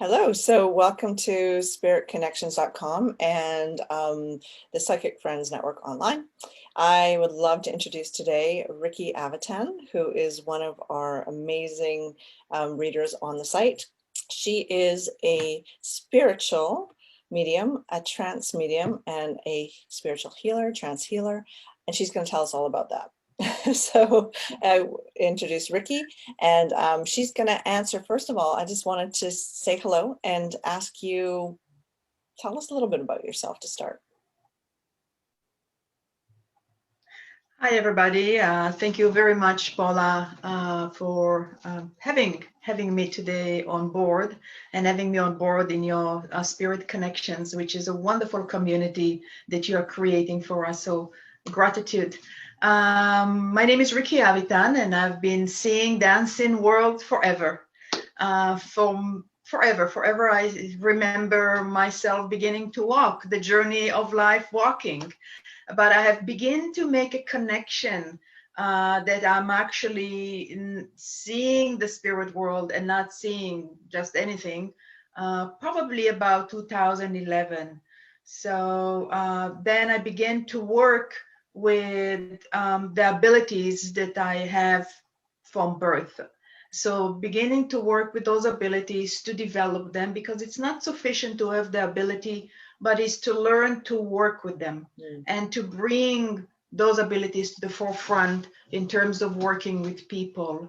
Hello, so welcome to spiritconnections.com and the Psychic Friends Network online. I would love to introduce today Rickie Avitan, who is one of our amazing readers on the site. She is a spiritual medium, a trance medium, and a spiritual healer, trance healer, and she's going to tell us all about that. So I introduced Rickie, and she's going to answer. First of all, I just wanted to say hello and ask you, tell us a little bit about yourself to start. Hi, everybody. Thank you very much, Paula, for having me today on board and having me on board in your Spirit Connections, which is a wonderful community that you are creating for us. So gratitude. My name is Rickie Avitan, and I've been seeing the unseen world forever. Forever. I remember myself beginning to walk the journey of life walking. But I have begun to make a connection that I'm actually seeing the spirit world and not seeing just anything, probably about 2011. So then I began to work with the abilities that I have from birth. So beginning to work with those abilities to develop them, because it's not sufficient to have the ability, but is to learn to work with them and to bring those abilities to the forefront in terms of working with people.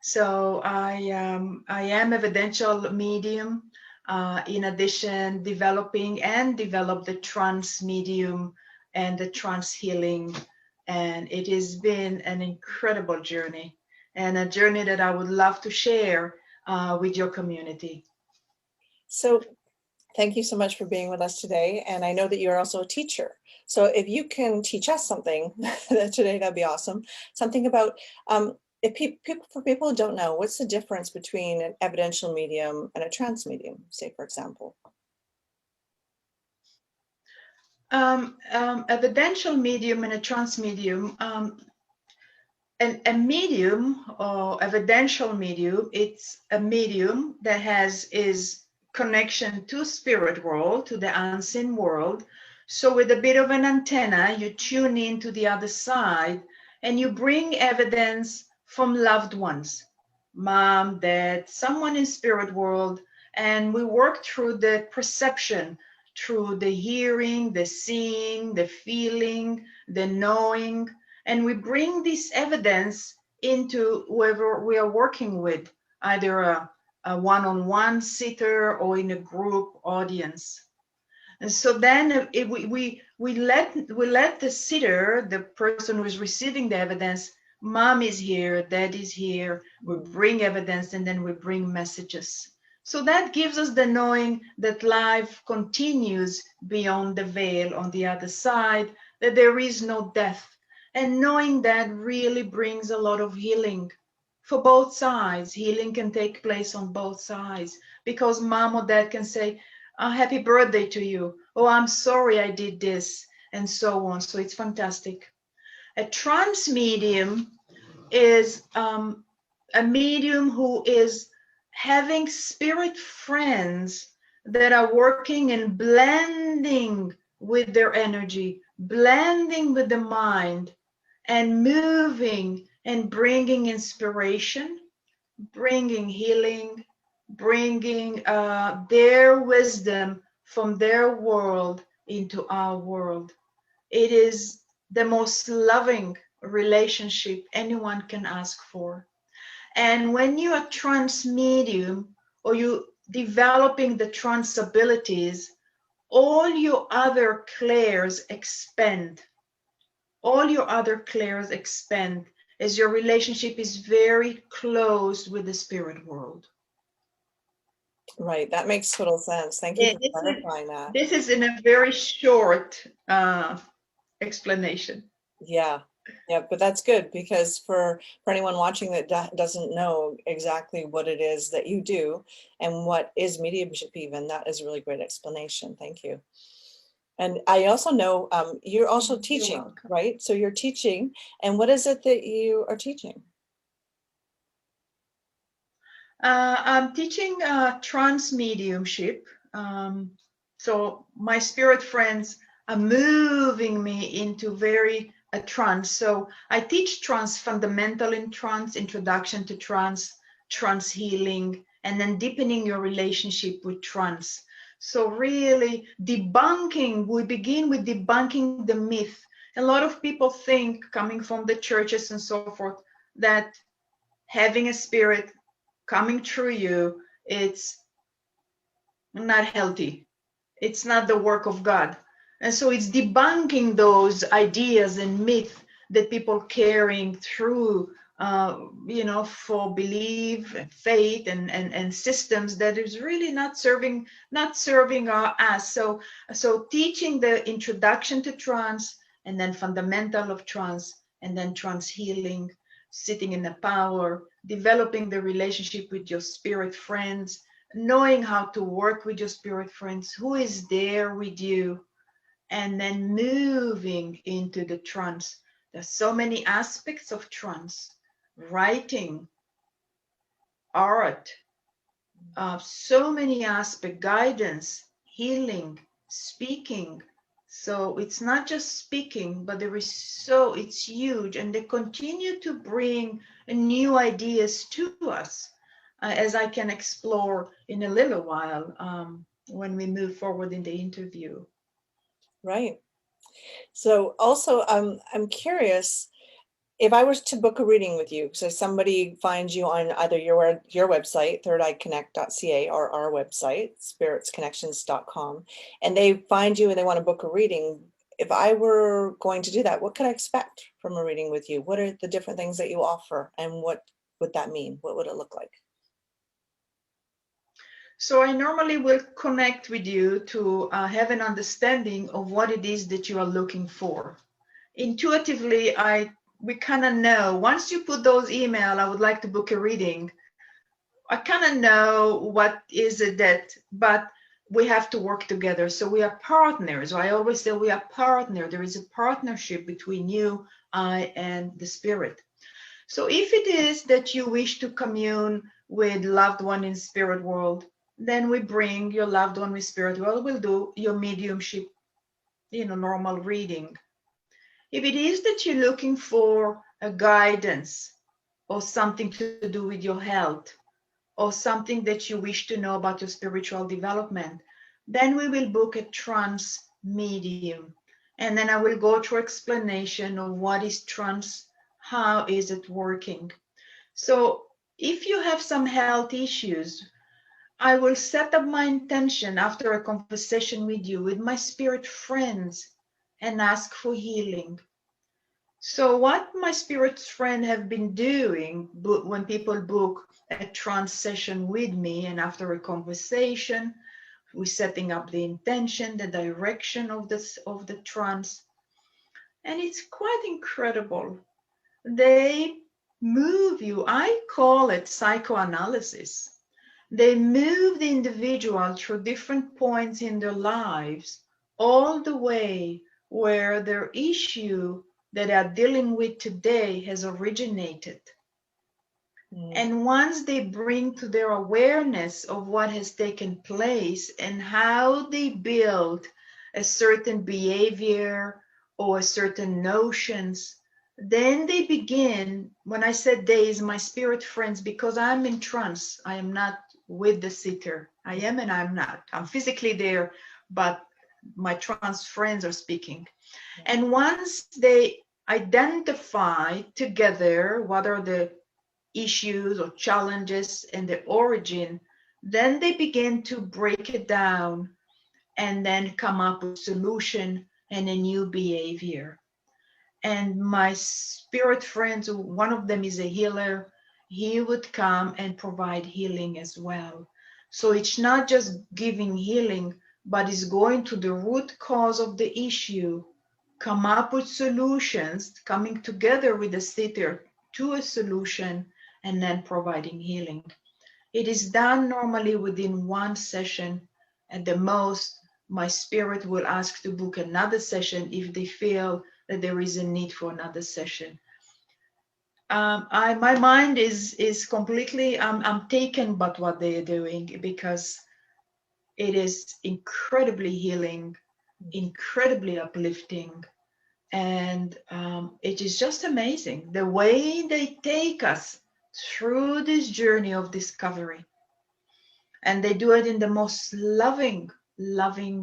So I am evidential medium. In addition, develop the trance medium and the trance healing. And it has been an incredible journey, and a journey that I would love to share with your community. So thank you so much for being with us today. And I know that you're also a teacher. So if you can teach us something today, that'd be awesome. Something about, for people who don't know, what's the difference between an evidential medium and a trance medium, say, for example? Evidential medium and a trance medium. A medium or evidential medium, it's a medium that is connection to spirit world, to the unseen world. So with a bit of an antenna, you tune in to the other side and you bring evidence from loved ones, mom, dad, someone in spirit world, and we work through the perception, through the hearing, the seeing, the feeling, the knowing, and we bring this evidence into whoever we are working with, either a one-on-one sitter or in a group audience. And so then we let the sitter, the person who is receiving the evidence, mom is here, dad is here, we bring evidence, and then we bring messages. So that gives us the knowing that life continues beyond the veil on the other side, that there is no death. And knowing that really brings a lot of healing for both sides. Healing can take place on both sides, because mom or dad can say, oh, happy birthday to you. Oh, I'm sorry I did this, and so on. So it's fantastic. A trance medium is a medium who is having spirit friends that are working and blending with their energy, blending with the mind, and moving and bringing inspiration, bringing healing, bringing their wisdom from their world into our world. It is the most loving relationship anyone can ask for. And when you are trance medium, or you developing the trance abilities, all your other clairs expand. All your other clairs expand as your relationship is very close with the spirit world. Right, that makes total sense. Thank you for clarifying that. This is in a very short explanation. Yeah, but that's good, because for anyone watching that doesn't know exactly what it is that you do and what is mediumship even, that is a really great explanation. Thank you. And I also know you're also teaching, right? So you're teaching, and what is it that you are teaching? I'm teaching trance mediumship. So my spirit friends are moving me into very a trance. So I teach trance fundamental in trance, introduction to trance, trance healing, and then deepening your relationship with trance. So really debunking, we begin with debunking the myth. A lot of people think, coming from the churches and so forth, that having a spirit coming through you, it's not healthy. It's not the work of God. And so it's debunking those ideas and myths that people carrying through, for belief and faith and systems that is really not serving us. So teaching the introduction to trance, and then fundamental of trance, and then trance healing, sitting in the power, developing the relationship with your spirit friends, knowing how to work with your spirit friends, who is there with you, and then moving into the trance. There's so many aspects of trance: writing, art, so many aspects, guidance, healing, speaking. So it's not just speaking, but it's huge, and they continue to bring new ideas to us, as I can explore in a little while, when we move forward in the interview. Right. So also, I'm curious, if I was to book a reading with you, so somebody finds you on either your website, thirdeyeconnect.ca, or our website, spiritsconnections.com, and they find you and they want to book a reading, if I were going to do that, what could I expect from a reading with you? What are the different things that you offer, and what would that mean? What would it look like? So I normally will connect with you to have an understanding of what it is that you are looking for. Intuitively, we kind of know, once you put those email, I would like to book a reading, I kind of know what is it that, but we have to work together. So we are partners. I always say we are partner. There is a partnership between you, I, and the spirit. So if it is that you wish to commune with loved one in spirit world, then we bring your loved one with spirit world. We'll do your mediumship, normal reading. If it is that you're looking for a guidance or something to do with your health, or something that you wish to know about your spiritual development, then we will book a trance medium. And then I will go through explanation of what is trance, how is it working. So if you have some health issues, I will set up my intention after a conversation with you, with my spirit friends, and ask for healing. So what my spirit friend have been doing, when people book a trance session with me, and after a conversation, we're setting up the intention, the direction of the trance, and it's quite incredible. They move you. I call it psychoanalysis. They move the individual through different points in their lives, all the way where their issue that they are dealing with today has originated. And once they bring to their awareness of what has taken place and how they build a certain behavior or certain notions, then they begin. When I said they, is my spirit friends, because I'm in trance. I am not with the seeker. I am and I'm not. I'm physically there, but my trance friends are speaking. And once they identify together what are the issues or challenges and the origin, then they begin to break it down and then come up with solution and a new behavior. And my spirit friends, one of them is a healer, he would come and provide healing as well. So it's not just giving healing, but it's going to the root cause of the issue, come up with solutions, coming together with the sitter to a solution, and then providing healing. It is done normally within one session. At the most, my spirit will ask to book another session if they feel that there is a need for another session. my mind is completely, I'm taken by what they are doing, because it is incredibly healing, incredibly uplifting, and it is just amazing the way they take us through this journey of discovery, and they do it in the most loving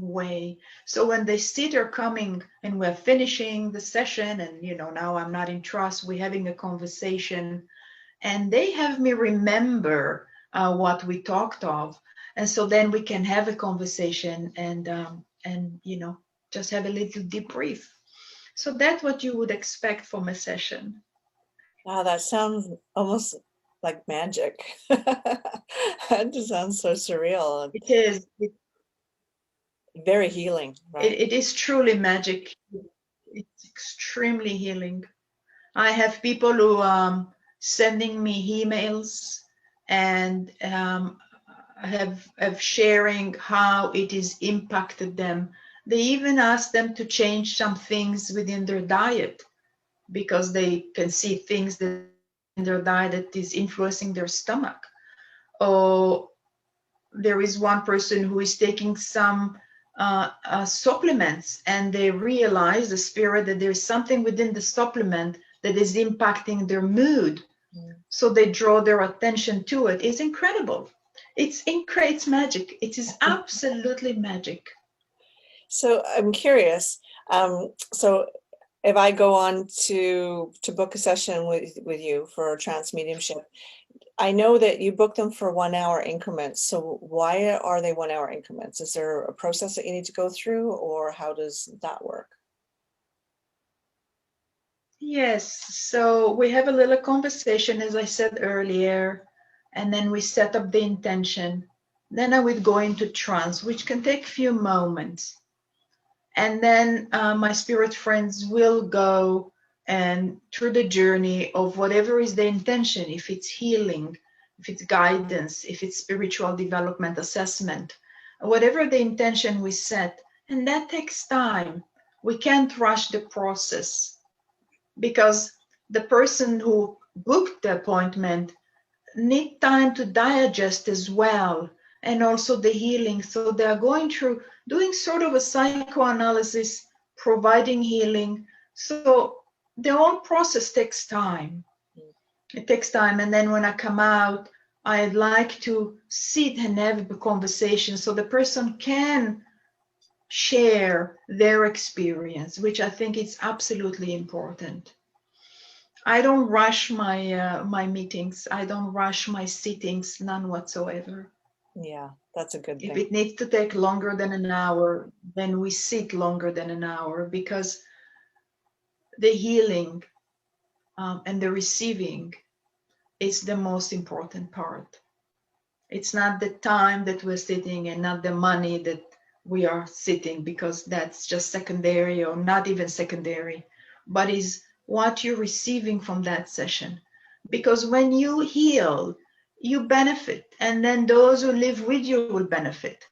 way. So when they see they're coming and we're finishing the session, and now I'm not in trust, we're having a conversation, and they have me remember what we talked of, and so then we can have a conversation, and just have a little debrief. So that's what you would expect from a session. Wow, that sounds almost like magic. It just sounds so surreal and It is. very healing, right? It is truly magic. It's extremely healing. I have people who sending me emails and have sharing how it has impacted them. They even ask them to change some things within their diet, because they can see things that in their diet that is influencing their stomach. Or there is one person who is taking some supplements, and they realize, the spirit, that there is something within the supplement that is impacting their mood. So they draw their attention to it. It's incredible. It's magic. It is absolutely magic. So I'm curious. So if I go on to book a session with you for trance mediumship, I know that you book them for 1 hour increments. So why are they 1 hour increments? Is there a process that you need to go through, or how does that work? Yes, so we have a little conversation, as I said earlier, and then we set up the intention. Then I would go into trance, which can take a few moments. And then my spirit friends will go and through the journey of whatever is the intention, if it's healing, if it's guidance, if it's spiritual development assessment, whatever the intention we set. And that takes time. We can't rush the process, because the person who booked the appointment need time to digest as well, and also the healing. So they are going through doing sort of a psychoanalysis, providing healing. So the whole process takes time. It takes time. And then when I come out, I'd like to sit and have a conversation so the person can share their experience, which I think is absolutely important. I don't rush my meetings. I don't rush my sittings, none whatsoever. Yeah, that's a good If thing. it needs to take longer than an hour, then we sit longer than an hour, because the healing and the receiving is the most important part. It's not the time that we're sitting, and not the money that we are sitting, because that's just secondary, or not even secondary, but is what you're receiving from that session. Because when you heal, you benefit, and then those who live with you will benefit.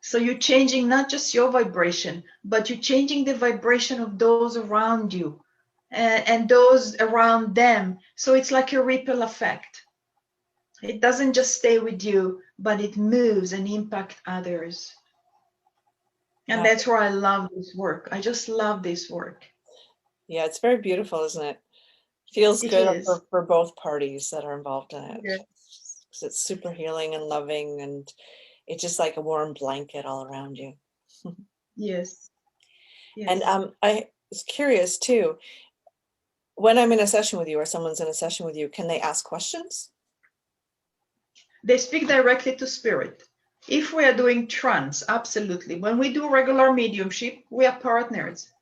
So you're changing not just your vibration, but you're changing the vibration of those around you, and those around them. So it's like a ripple effect. It doesn't just stay with you, but it moves and impacts others. And that's why I love this work. I just love this work. Yeah, it's very beautiful, isn't it? Feels It good is. for both parties that are involved in it. Yeah. 'Cause it's super healing and loving, and it's just like a warm blanket all around you. Yes. And Yes. I was curious too, when I'm in a session with you, or someone's in a session with you, can they ask questions? They speak directly to spirit. If we are doing trance, absolutely. When we do regular mediumship, we are partners.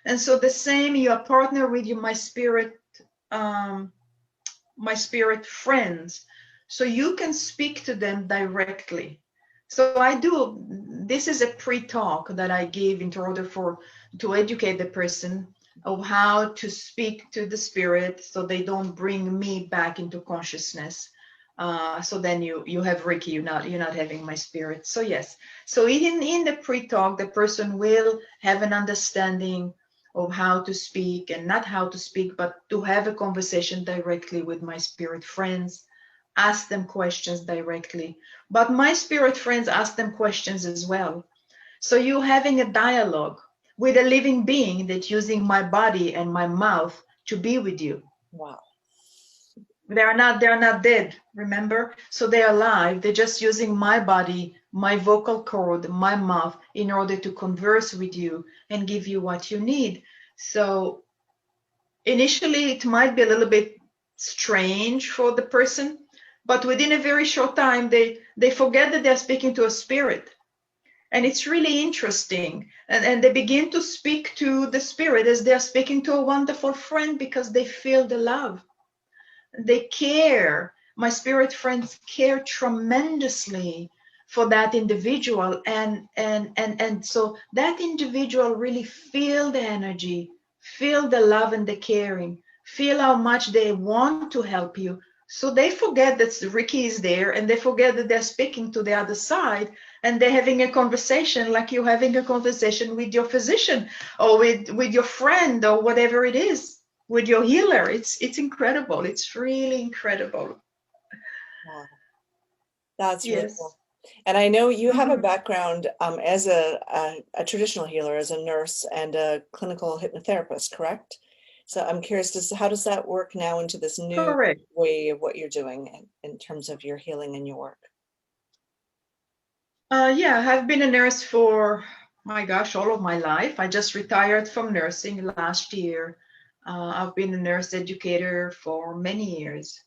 And so the same, you are partner with you, my spirit friends. So you can speak to them directly. So I do, this is a pre-talk that I give in order to educate the person of how to speak to the spirit, so they don't bring me back into consciousness. So then you have Rickie, you're not having my spirit. So yes, so in the pre-talk, the person will have an understanding of how to speak, and not how to speak, but to have a conversation directly with my spirit friends, ask them questions directly. But my spirit friends ask them questions as well. So you're having a dialogue with a living being that's using my body and my mouth to be with you. Wow. They're not dead, remember? So they're alive. They're just using my body, my vocal cord, my mouth in order to converse with you and give you what you need. So initially it might be a little bit strange for the person, but within a very short time they forget that they're speaking to a spirit. And it's really interesting. And they begin to speak to the spirit as they're speaking to a wonderful friend, because they feel the love. They care. My spirit friends care tremendously for that individual. And so that individual really feel the energy, feel the love and the caring, feel how much they want to help you. So they forget that Rickie is there, and they forget that they're speaking to the other side, and they're having a conversation like you're having a conversation with your physician, or with your friend, or whatever it is, with your healer. It's incredible. It's really incredible. Wow. That's really Yes. cool. And I know you have a Mhm. background as a traditional healer, as a nurse and a clinical hypnotherapist, correct? So I'm curious, how does that work now into this new Correct. way of what you're doing in terms of your healing and your work? Yeah, I've been a nurse for, my gosh, all of my life. I just retired from nursing last year. I've been a nurse educator for many years.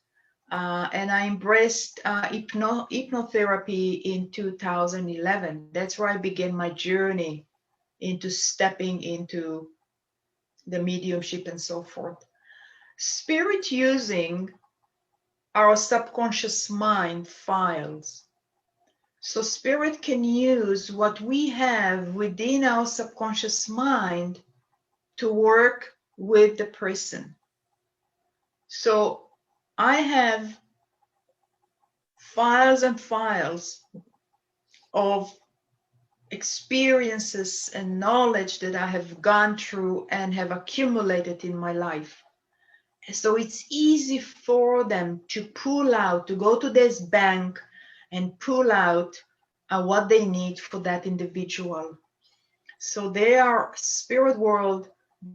And I embraced hypnotherapy in 2011. That's where I began my journey into stepping into the mediumship and so forth. Spirit using our subconscious mind files. So spirit can use what we have within our subconscious mind to work with the person. So I have files and files of experiences and knowledge that I have gone through and have accumulated in my life. So it's easy for them to pull out, to go to this bank and pull out what they need for that individual. So they are spirit world,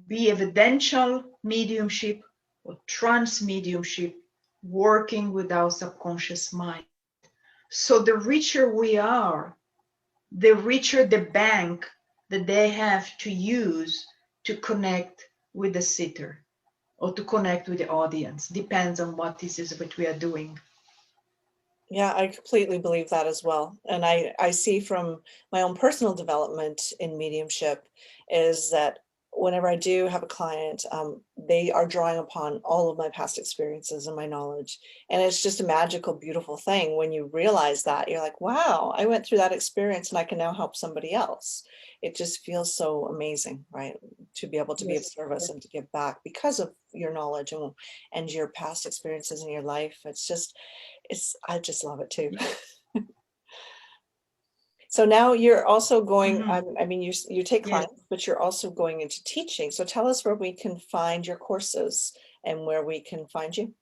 be evidential mediumship or trance mediumship, working with our subconscious mind. So the richer we are, the richer the bank that they have to use to connect with the sitter or to connect with the audience. Depends on what this is what we are doing. Yeah, I completely believe that as well. And I see from my own personal development in mediumship is that whenever I do have a client, they are drawing upon all of my past experiences and my knowledge. And it's just a magical, beautiful thing when you realize that. You're like, wow, I went through that experience and I can now help somebody else. It just feels so amazing, right? To be able to be of Yes. service and to give back because of your knowledge and your past experiences in your life. I just love it too. So now you're also going, Mhm. I mean, you take Yes. clients, but you're also going into teaching. So tell us where we can find your courses and where we can find you.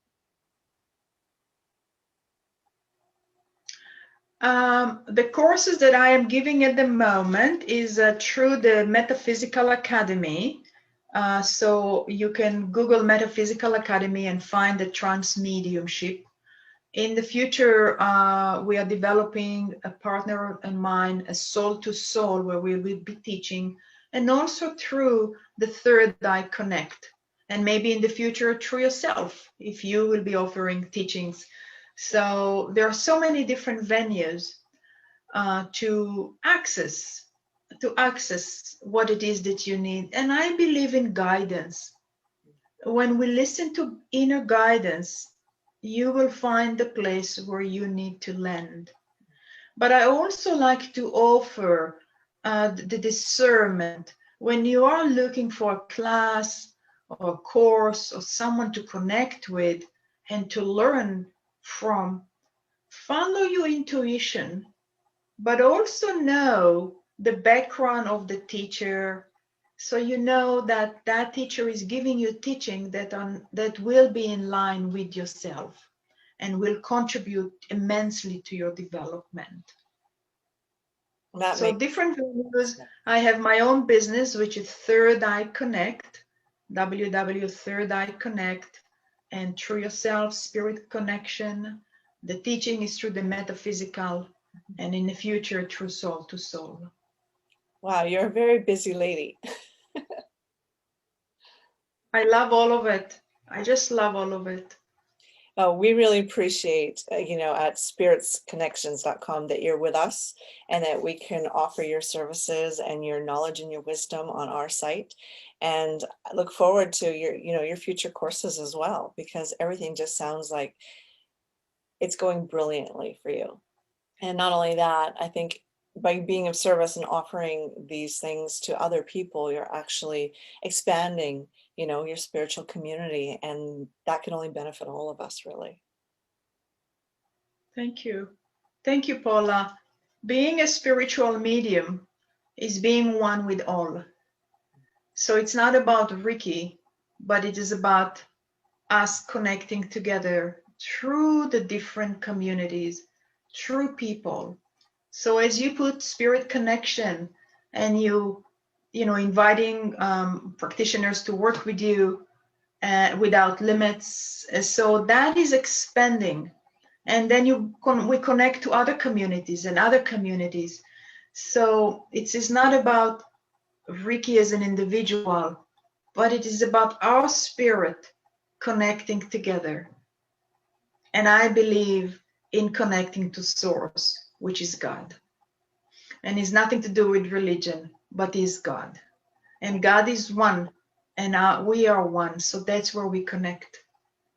The courses that I am giving at the moment is through the Metaphysical Academy. So you can Google Metaphysical Academy and find the trance mediumship. In the future, we are developing a partner in mine, a soul to soul, where we will be teaching, and also through the Third Eye Connect. And maybe in the future through yourself, if you will be offering teachings. So there are so many different venues to access what it is that you need. And I believe in guidance. When we listen to inner guidance, you will find the place where you need to land. But I also like to offer the discernment. When you are looking for a class or a course or someone to connect with and to learn from, follow your intuition, but also know the background of the teacher So you know that that teacher is giving you teaching that will be in line with yourself and will contribute immensely to your development. That So makes different venues. I have my own business, which is Third Eye Connect, www.Third Eye Connect, and True Yourself, Spirit Connection. The teaching is through the metaphysical, and in the future, through soul to soul. wow, you're a very busy lady. I love all of it. I just love all of it. Oh, we really appreciate, at spiritsconnections.com that you're with us and that we can offer your services and your knowledge and your wisdom on our site. And I look forward to your future courses as well, because everything just sounds like it's going brilliantly for you. And not only that, I think by being of service and offering these things to other people, you're actually expanding, your spiritual community, and that can only benefit all of us, really. Thank you. Thank you, Paula. Being a spiritual medium is being one with all. So it's not about Rickie, but it is about us connecting together through the different communities, through people. So as you put spirit connection and inviting practitioners to work with you without limits, so that is expanding. And then we connect to other communities and other communities. So it is not about Rickie as an individual, but it is about our spirit connecting together. And I believe in connecting to source, which is God. And it's nothing to do with religion, but is God. And God is one, and we are one. So that's where we connect.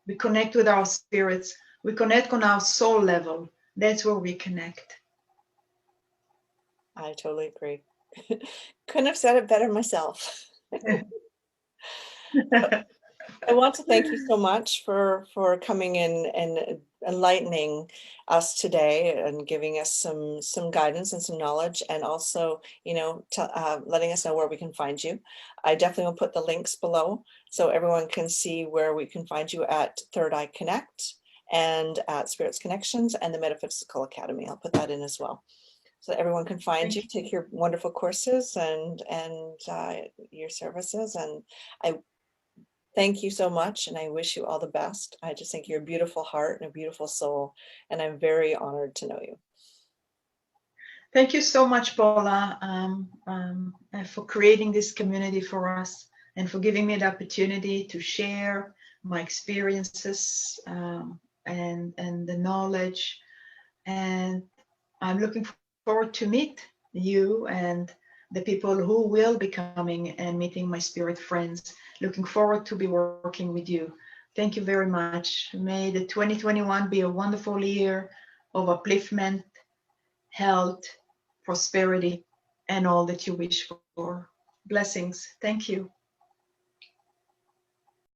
We connect with our spirits. We connect on our soul level. That's where we connect. I totally agree. Couldn't have said it better myself. I want to thank you so much for coming in and enlightening us today and giving us some guidance and some knowledge, and also letting us know where we can find you. I definitely will put the links below so everyone can see where we can find you at Third Eye Connect and at Spirits Connections and the Metaphysical Academy. I'll put that in as well, so that everyone can find you, take your wonderful courses and your services. And I thank you so much, and I wish you all the best. I just think you're a beautiful heart and a beautiful soul, and I'm very honored to know you. Thank you so much, Paula, for creating this community for us and for giving me the opportunity to share my experiences and the knowledge. And I'm looking forward to meet you and the people who will be coming and meeting my spirit friends. Looking forward to be working with you. Thank you very much. May the 2021 be a wonderful year of upliftment, health, prosperity, and all that you wish for. Blessings. Thank you.